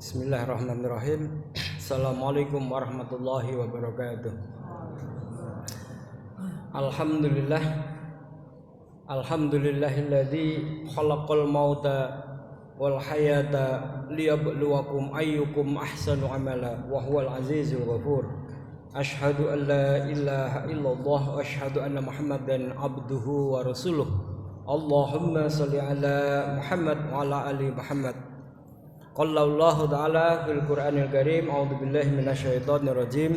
Bismillahirrahmanirrahim. Assalamualaikum warahmatullahi wabarakatuh. Alhamdulillah. Alhamdulillahilladzi khalaqal mauta wal hayata liyabluwakum ayyukum ahsanu amala wa huwal azizul ghafur. Asyhadu an la ilaha illallah wa asyhadu anna Muhammadan abduhu wa rasuluh. Allahumma shalli ala Muhammad wa ala ali Muhammad. Qala Allah Ta'ala fil Qur'anil Karim, a'udzubillahi minasyaitonir rajim.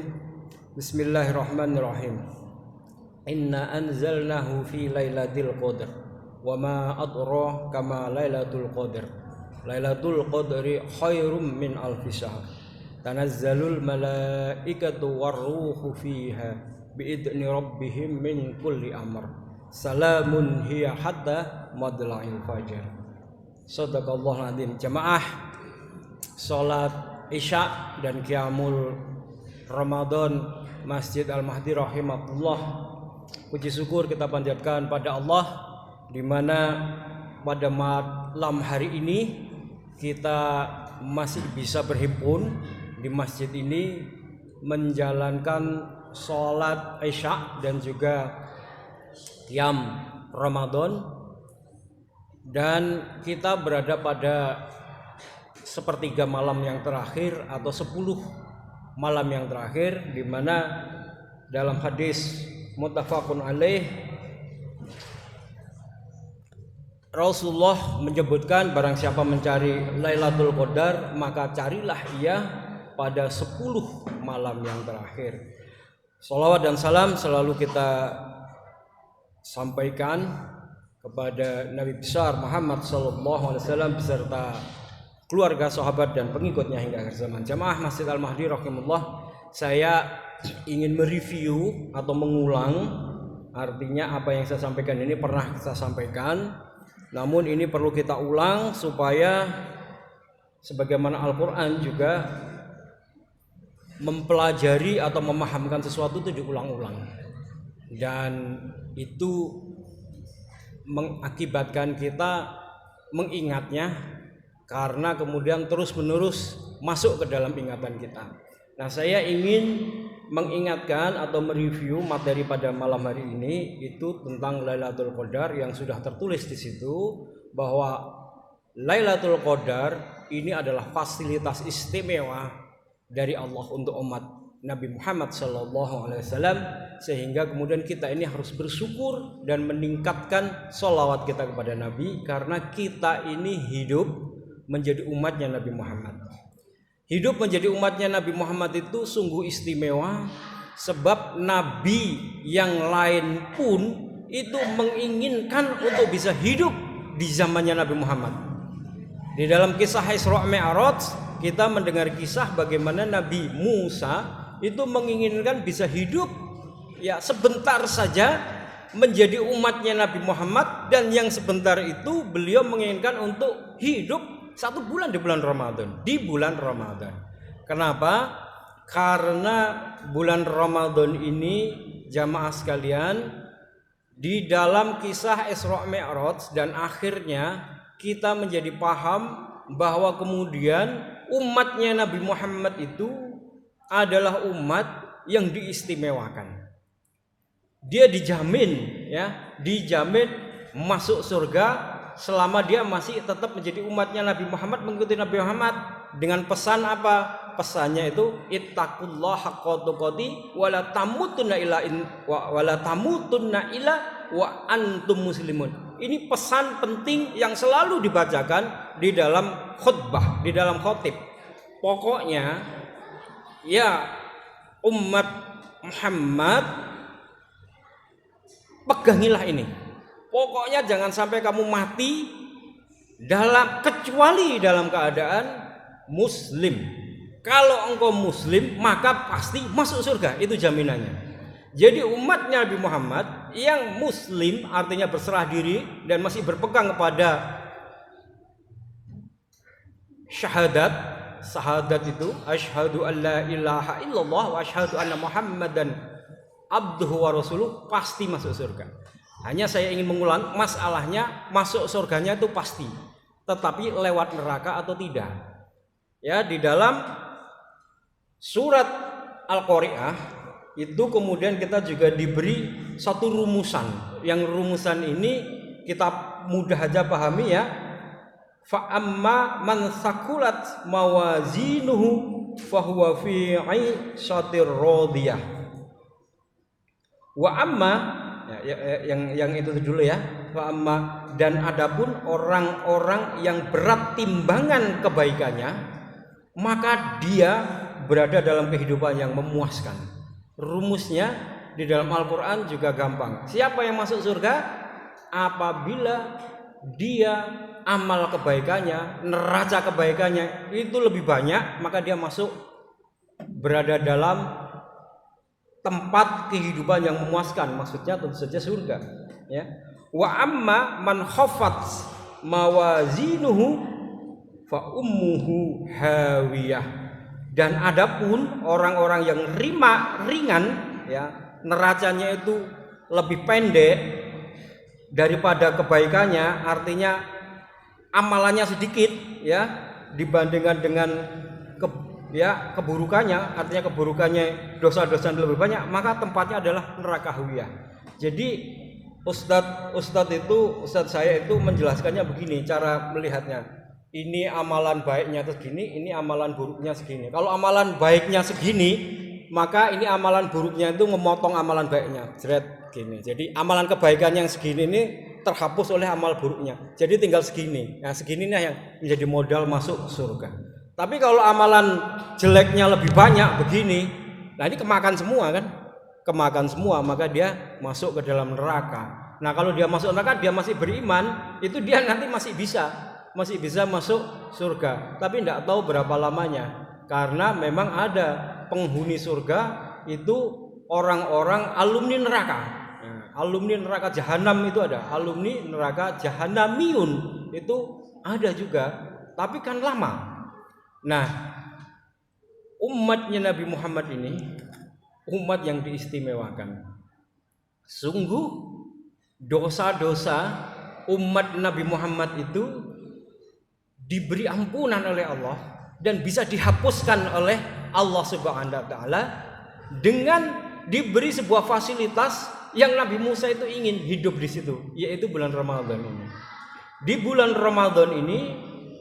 Bismillahirrahmanirrahim. Inna anzalnahu fi lailatul qadar wa ma adraka ma lailatul qadar. Lailatul qadri khairum min alfi syahr. Tanazzalul malaikatu warruhu fiha biidzni rabbihim min kulli amr. Salamun hiya hatta madla'il fajar. Shadaqallahul adzim. Jamaah salat Isya dan Qiyamul Ramadan Masjid Al-Mahdi rahimahullah. Puji syukur kita panjatkan pada Allah di mana pada malam hari ini kita masih bisa berhimpun di masjid ini menjalankan salat Isya dan juga Qiyam Ramadan, dan kita berada pada sepertiga malam yang terakhir atau 10 malam yang terakhir, di mana dalam hadis muttafaqun alaih Rasulullah menyebutkan barang siapa mencari Lailatul Qadar maka carilah ia pada 10 malam yang terakhir. Shalawat dan salam selalu kita sampaikan kepada Nabi besar Muhammad sallallahu alaihi wasallam beserta keluarga, sahabat dan pengikutnya hingga akhir zaman. Jamaah Masjid Al-Mahdi rahimahullah, saya ingin mereview atau mengulang, artinya apa yang saya sampaikan ini pernah saya sampaikan, namun ini perlu kita ulang supaya sebagaimana Al-Quran juga mempelajari atau memahamkan sesuatu itu diulang-ulang, dan itu mengakibatkan kita mengingatnya karena kemudian terus-menerus masuk ke dalam ingatan kita. Nah, saya ingin mengingatkan atau mereview materi pada malam hari ini itu tentang Lailatul Qadar yang sudah tertulis di situ, bahwa Lailatul Qadar ini adalah fasilitas istimewa dari Allah untuk umat Nabi Muhammad SAW, sehingga kemudian kita ini harus bersyukur dan meningkatkan sholawat kita kepada Nabi, karena kita ini hidup menjadi umatnya Nabi Muhammad. Hidup menjadi umatnya Nabi Muhammad itu sungguh istimewa, sebab Nabi yang lain pun itu menginginkan untuk bisa hidup di zamannya Nabi Muhammad. Di dalam kisah Isra Mi'raj kita mendengar kisah bagaimana Nabi Musa itu menginginkan bisa hidup ya sebentar saja menjadi umatnya Nabi Muhammad, dan yang sebentar itu beliau menginginkan untuk hidup 1 bulan di bulan Ramadan. Kenapa? Karena bulan Ramadan ini jamaah sekalian, di dalam kisah Isra Mi'raj dan akhirnya kita menjadi paham bahwa kemudian umatnya Nabi Muhammad itu adalah umat yang diistimewakan. Dia dijamin masuk surga selama dia masih tetap menjadi umatnya Nabi Muhammad, mengikuti Nabi Muhammad dengan pesan apa? Pesannya itu ittaqullaha haqqa tuqatih wa la tamutunna illa wa antum muslimun. Ini pesan penting yang selalu dibacakan di dalam khutbah, di dalam khotib. Pokoknya ya umat Muhammad, pegangilah ini. Pokoknya jangan sampai kamu mati kecuali dalam keadaan muslim. Kalau engkau muslim maka pasti masuk surga, itu jaminannya. Jadi umatnya Nabi Muhammad yang muslim artinya berserah diri dan masih berpegang kepada syahadat itu, asyhadu an la ilaha illallah wa asyhadu anna Muhammadan abduhu wa rasuluh, pasti masuk surga. Hanya saya ingin mengulang, masalahnya masuk surganya itu pasti, tetapi lewat neraka atau tidak. Ya, di dalam surat Al-Qari'ah itu kemudian kita juga diberi satu rumusan. Yang rumusan ini kita mudah aja pahami ya. Fa amma man sakulat mawazinuhu fahuwa fi 'ishatir radiyah. Wa amma yang itu dulu ya. Fa amma, dan adapun orang-orang yang berat timbangan kebaikannya, maka dia berada dalam kehidupan yang memuaskan. Rumusnya di dalam Al-Qur'an juga gampang. Siapa yang masuk surga? Apabila dia amal kebaikannya, neraca kebaikannya itu lebih banyak, maka dia masuk berada dalam tempat kehidupan yang memuaskan. Maksudnya tentu saja surga, ya. Wa amma man khaffat mawazinuhu fa ummuhu hawiyah. Dan adapun orang-orang yang ringan, ya, neracanya itu lebih pendek daripada kebaikannya, artinya amalannya sedikit, ya, dibandingkan dengan keburukannya, artinya keburukannya, dosa-dosa lebih banyak, maka tempatnya adalah neraka hawiyah. Jadi Ustadz saya itu menjelaskannya begini cara melihatnya. Ini amalan baiknya segini, ini amalan buruknya segini. Kalau amalan baiknya segini, maka ini amalan buruknya itu memotong amalan baiknya. Gini. Jadi amalan kebaikan yang segini ini terhapus oleh amal buruknya. Jadi tinggal segini. Nah, segininya yang menjadi modal masuk surga. Tapi kalau amalan jeleknya lebih banyak begini, nah ini kemakan semua kan? Kemakan semua, maka dia masuk ke dalam neraka. Nah, kalau dia masuk neraka, dia masih beriman, itu dia nanti masih bisa masuk surga. Tapi tidak tahu berapa lamanya. Karena memang ada penghuni surga itu orang-orang alumni neraka. Nah, alumni neraka jahanam itu ada, alumni neraka jahanamiyun itu ada juga, tapi kan lama. Nah, umatnya Nabi Muhammad ini umat yang diistimewakan. Sungguh dosa-dosa umat Nabi Muhammad itu diberi ampunan oleh Allah dan bisa dihapuskan oleh Allah Subhanahu wa taala dengan diberi sebuah fasilitas yang Nabi Musa itu ingin hidup di situ, yaitu bulan Ramadan ini. Di bulan Ramadan ini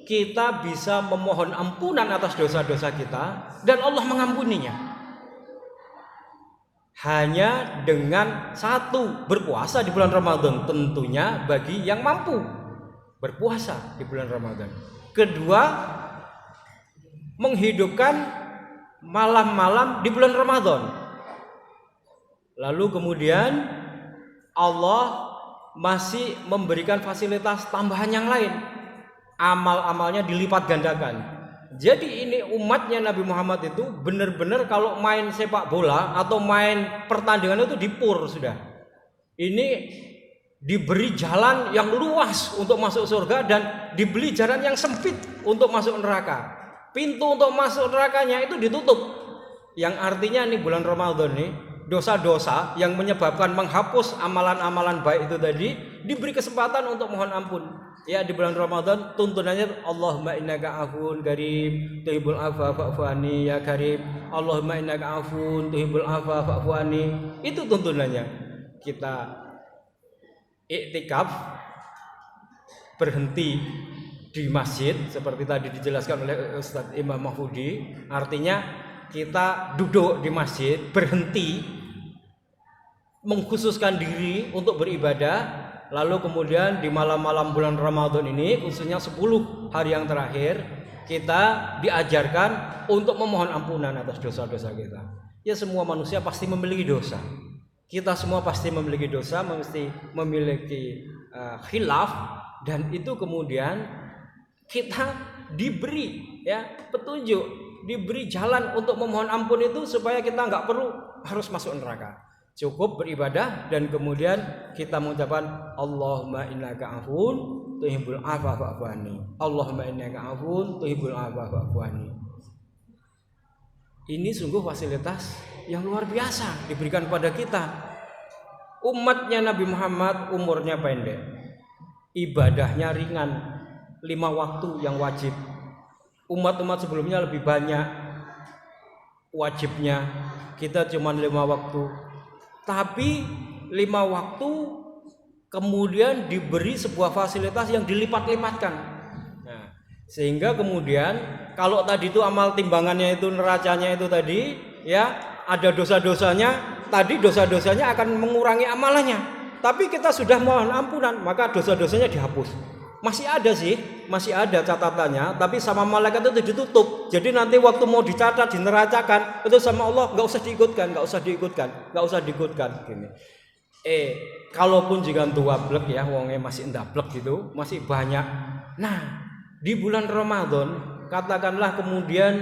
kita bisa memohon ampunan atas dosa-dosa kita dan Allah mengampuninya. Hanya dengan satu, berpuasa di bulan Ramadan, tentunya bagi yang mampu berpuasa di bulan Ramadan. Kedua, menghidupkan malam-malam di bulan Ramadan. Lalu kemudian Allah masih memberikan fasilitas tambahan yang lain. Amal-amalnya dilipat gandakan. Jadi ini umatnya Nabi Muhammad itu benar-benar kalau main sepak bola atau main pertandingan itu dipur sudah. Ini diberi jalan yang luas untuk masuk surga dan diberi jalan yang sempit untuk masuk neraka. Pintu untuk masuk nerakanya itu ditutup. Yang artinya nih bulan Ramadan nih, dosa-dosa yang menyebabkan menghapus amalan-amalan baik itu tadi diberi kesempatan untuk mohon ampun. Ya, di bulan Ramadan tuntunannya Allahumma innaka afuwun karim tuhibbul afwa fa'fu anni ya karim. Allahumma innaka afuwun tuhibbul afwa fa'fu anni. Itu tuntunannya. Kita iktikaf, berhenti di masjid seperti tadi dijelaskan oleh Ustadz Imam Mahfudi. Artinya kita duduk di masjid, berhenti, mengkhususkan diri untuk beribadah. Lalu kemudian di malam-malam bulan Ramadan ini, khususnya 10 hari yang terakhir, kita diajarkan untuk memohon ampunan atas dosa-dosa kita. Ya, semua manusia pasti memiliki dosa. Kita semua pasti memiliki dosa, mesti memiliki khilaf, dan itu kemudian kita diberi petunjuk, diberi jalan untuk memohon ampun itu supaya kita nggak perlu harus masuk neraka. Cukup beribadah dan kemudian kita mengucapkan Allahumma innaka afuwun tuhibbul afwa fa'fu anni. Allahumma innaka afuwun tuhibbul afwa fa'fu anni. Ini sungguh fasilitas yang luar biasa diberikan kepada kita. Umatnya Nabi Muhammad umurnya pendek, ibadahnya ringan, 5 waktu yang wajib. Umat-umat sebelumnya lebih banyak wajibnya, kita cuma 5 waktu. Tapi 5 waktu kemudian diberi sebuah fasilitas yang dilipat-lipatkan. Nah, sehingga kemudian kalau tadi itu amal timbangannya itu neracanya itu tadi ya ada dosa-dosanya, tadi dosa-dosanya akan mengurangi amalannya. Tapi kita sudah mohon ampunan, maka dosa-dosanya dihapus. Masih ada sih, masih ada catatannya, tapi sama malaikat itu ditutup. Jadi nanti waktu mau dicatat, dineracakan, itu sama Allah nggak usah diikutkan. Gini. Kalaupun jika tua blek ya, wongnya masih ndablek gitu, masih banyak. Nah, di bulan Ramadan, katakanlah kemudian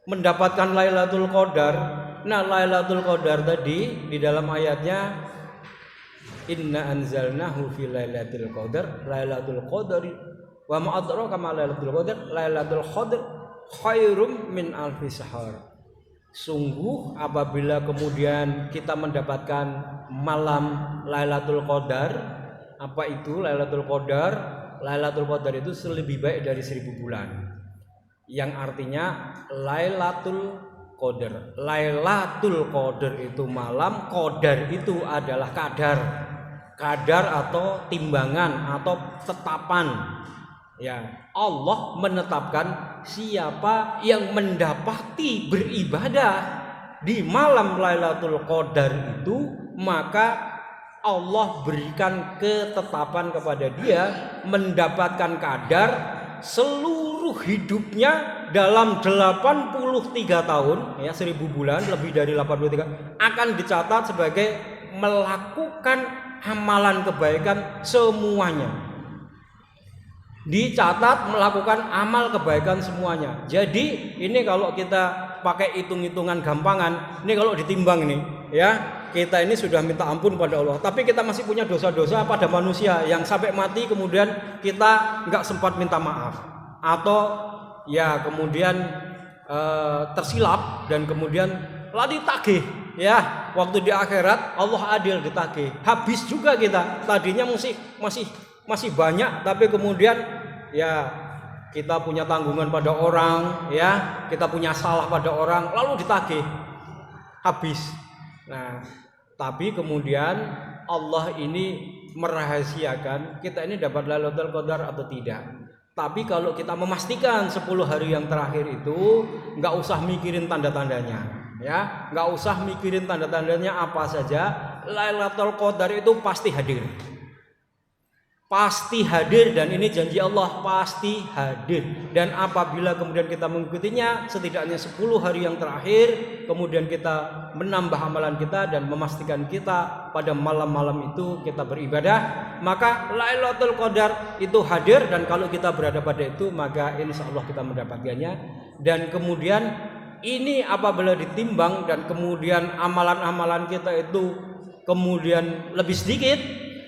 mendapatkan Lailatul Qadar. Nah, Lailatul Qadar tadi di dalam ayatnya Inna anzalnahu fi lailatul qadar lailatul qadri wa ma adraka ma lailatul qadar khairum min alfi syahr. Sungguh apabila kemudian kita mendapatkan malam Lailatul Qadar, apa itu Lailatul Qadar? Lailatul Qadar itu lebih baik dari 1000 bulan. Yang artinya Lailatul Qadar. Lailatul Qadar itu malam, qadar itu adalah kadar atau timbangan atau tetapan. Ya, Allah menetapkan siapa yang mendapati beribadah di malam Lailatul Qadar itu, maka Allah berikan ketetapan kepada dia mendapatkan kadar seluruh hidupnya dalam 83 tahun ya, 1000 bulan lebih dari 83 akan dicatat sebagai melakukan amalan kebaikan semuanya. Dicatat melakukan amal kebaikan semuanya. Jadi ini kalau kita pakai hitung-hitungan gampangan, ini kalau ditimbang nih ya, kita ini sudah minta ampun pada Allah, tapi kita masih punya dosa-dosa pada manusia yang sampai mati kemudian kita nggak sempat minta maaf, atau ya kemudian tersilap dan kemudian lari tagih ya, waktu di akhirat Allah adil ditagih, habis juga kita. Tadinya masih banyak, tapi kemudian ya kita punya tanggungan pada orang ya, kita punya salah pada orang, lalu ditagih habis. Nah, tapi kemudian Allah ini merahasiakan kita ini dapat Lailatul Qadar atau tidak. Tapi kalau kita memastikan 10 hari yang terakhir itu nggak usah mikirin tanda-tandanya ya, nggak usah mikirin tanda-tandanya apa saja, Lailatul Qadar itu pasti hadir. Pasti hadir, dan ini janji Allah pasti hadir. Dan apabila kemudian kita mengikutinya setidaknya 10 hari yang terakhir, kemudian kita menambah amalan kita dan memastikan kita pada malam-malam itu kita beribadah, maka Lailatul Qadar itu hadir. Dan kalau kita berada pada itu, maka insya Allah kita mendapatkannya. Dan kemudian ini apabila ditimbang dan kemudian amalan-amalan kita itu kemudian lebih sedikit,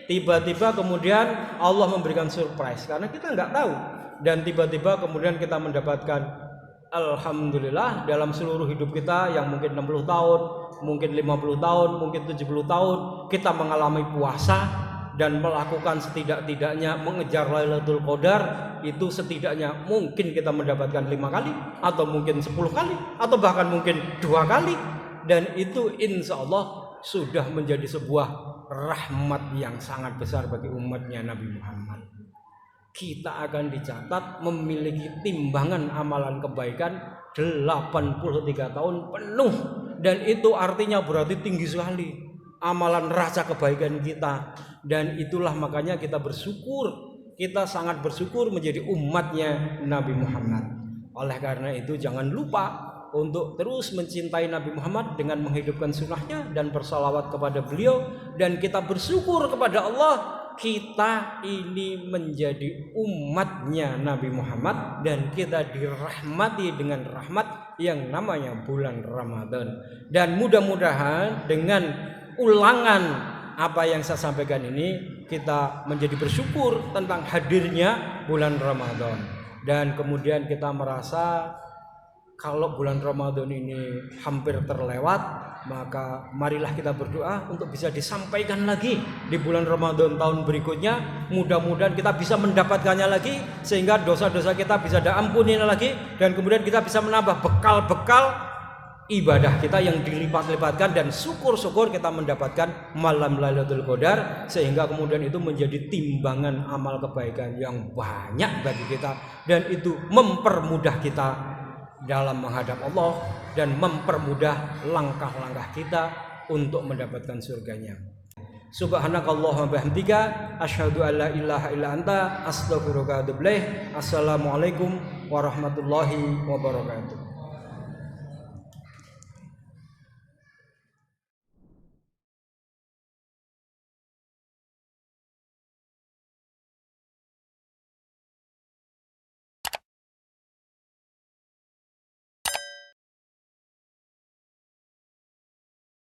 tiba-tiba kemudian Allah memberikan surprise karena kita nggak tahu, dan tiba-tiba kemudian kita mendapatkan alhamdulillah dalam seluruh hidup kita yang mungkin 60 tahun, mungkin 50 tahun, mungkin 70 tahun kita mengalami puasa dan melakukan setidak-tidaknya mengejar Lailatul Qadar itu, setidaknya mungkin kita mendapatkan 5 kali atau mungkin 10 kali atau bahkan mungkin 2 kali, dan itu insya Allah sudah menjadi sebuah rahmat yang sangat besar bagi umatnya Nabi Muhammad. Kita akan dicatat memiliki timbangan amalan kebaikan 83 tahun penuh, dan itu artinya berarti tinggi sekali amalan rasa kebaikan kita. Dan itulah makanya kita bersyukur, kita sangat bersyukur menjadi umatnya Nabi Muhammad. Oleh karena itu jangan lupa untuk terus mencintai Nabi Muhammad dengan menghidupkan sunnahnya dan bersalawat kepada beliau. Dan kita bersyukur kepada Allah, kita ini menjadi umatnya Nabi Muhammad dan kita dirahmati dengan rahmat yang namanya bulan Ramadan. Dan mudah-mudahan dengan ulangan apa yang saya sampaikan ini, kita menjadi bersyukur tentang hadirnya bulan Ramadan, dan kemudian kita merasa kalau bulan Ramadan ini hampir terlewat, maka marilah kita berdoa untuk bisa disampaikan lagi di bulan Ramadan tahun berikutnya. Mudah-mudahan kita bisa mendapatkannya lagi, sehingga dosa-dosa kita bisa diampuni lagi, dan kemudian kita bisa menambah bekal-bekal ibadah kita yang dilipat-lipatkan, dan syukur-syukur kita mendapatkan malam Lailatul Qadar, sehingga kemudian itu menjadi timbangan amal kebaikan yang banyak bagi kita, dan itu mempermudah kita dalam menghadap Allah dan mempermudah langkah-langkah kita untuk mendapatkan surganya. Subhanakallahumma bihamdika asyhadu an la ilaha illa anta astaghfiruka wa atubu ilaik. Assalamualaikum warahmatullahi wabarakatuh.